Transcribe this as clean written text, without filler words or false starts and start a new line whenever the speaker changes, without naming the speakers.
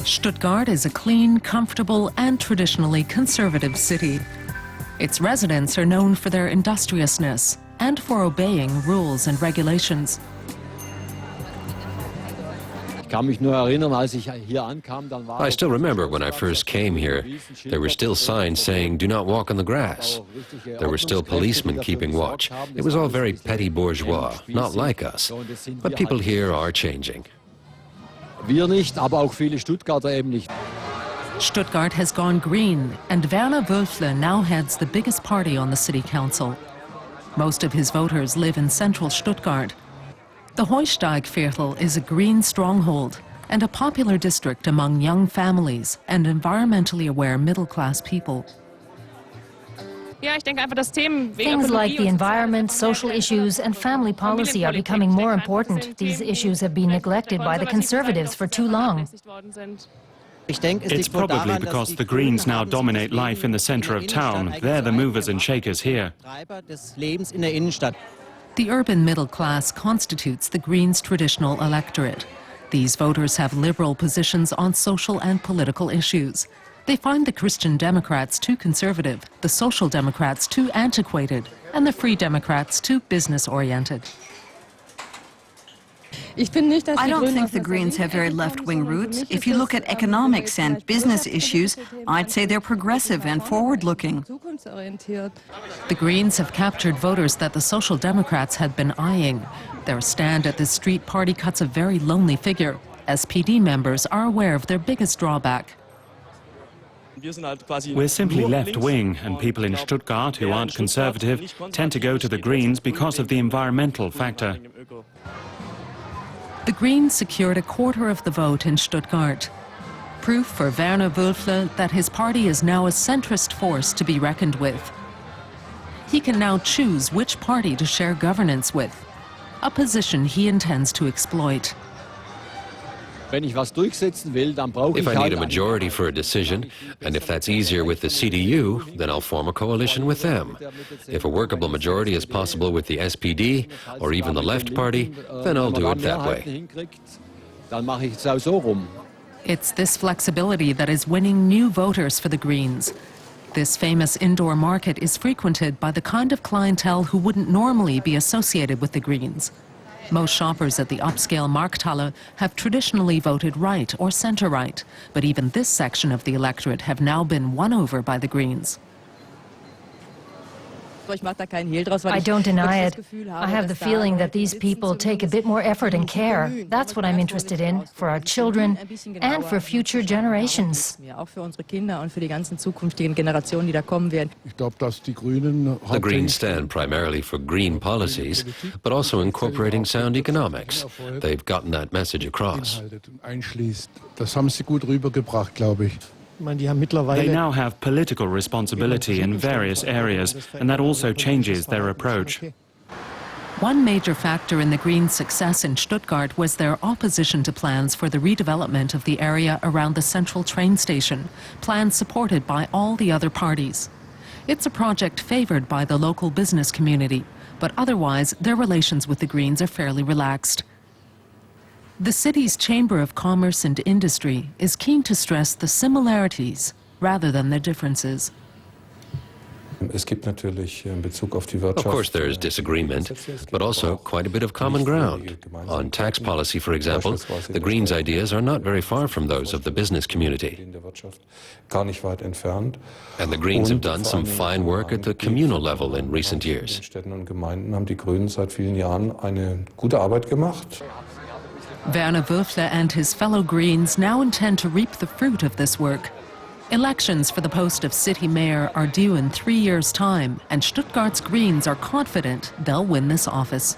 Stuttgart is a clean, comfortable, and traditionally conservative city. Its residents are known for their industriousness and for obeying rules and regulations.
I still remember when I first came here, there were still signs saying, "Do not walk on the grass." There were still policemen keeping watch. It was all very petty bourgeois, not like us. But people here are changing.
Stuttgart has gone green, and Werner Wölfle now heads the biggest party on the city council. Most of his voters live in central Stuttgart. The Heusteigviertel is a green stronghold and a popular district among young families and environmentally aware middle-class people.
Things like the environment, social issues, and family policy are becoming more important. These issues have been neglected by the conservatives for too long.
It's probably because the Greens now dominate life in the center of town. They're the movers and shakers here.
The urban middle class constitutes the Greens' traditional electorate. These voters have liberal positions on social and political issues. They find the Christian Democrats too conservative, the Social Democrats too antiquated, and the Free Democrats too business-oriented.
I don't think the Greens have very left-wing roots. If you look at economics and business issues, I'd say they're progressive and forward-looking.
The Greens have captured voters that the Social Democrats had been eyeing. Their stand at this street party cuts a very lonely figure. SPD members are aware of their biggest drawback.
We're simply left-wing, and people in Stuttgart who aren't conservative tend to go to the Greens because of the environmental factor.
The Greens secured a quarter of the vote in Stuttgart. Proof for Werner Wölfle that his party is now a centrist force to be reckoned with. He can now choose which party to share governance with, a position he intends to exploit.
If I need a majority for a decision, and if that's easier with the CDU, then I'll form a coalition with them. If a workable majority is possible with the SPD, or even the Left Party, then I'll do it that way.
It's this flexibility that is winning new voters for the Greens. This famous indoor market is frequented by the kind of clientele who wouldn't normally be associated with the Greens. Most shoppers at the upscale Markthalle have traditionally voted right or centre-right, but even this section of the electorate have now been won over by the Greens.
I don't deny it. I have the feeling that these people take a bit more effort and care. That's what I'm interested in, for our children and for future generations.
The Greens stand primarily for green policies, but also incorporating sound economics. They've gotten that message across.
They now have political responsibility in various areas, and that also changes their approach.
One major factor in the Greens' success in Stuttgart was their opposition to plans for the redevelopment of the area around the central train station, plans supported by all the other parties. It's a project favored by the local business community, but otherwise their relations with the Greens are fairly relaxed. The city's Chamber of Commerce and Industry is keen to stress the similarities rather than the differences.
Of course there is disagreement, but also quite a bit of common ground. On tax policy, for example, the Greens' ideas are not very far from those of the business community. And the Greens have done some fine work at the communal level in recent years.
Werner Wölfle and his fellow Greens now intend to reap the fruit of this work. Elections for the post of city mayor are due in 3 years' time, and Stuttgart's Greens are confident they'll win this office.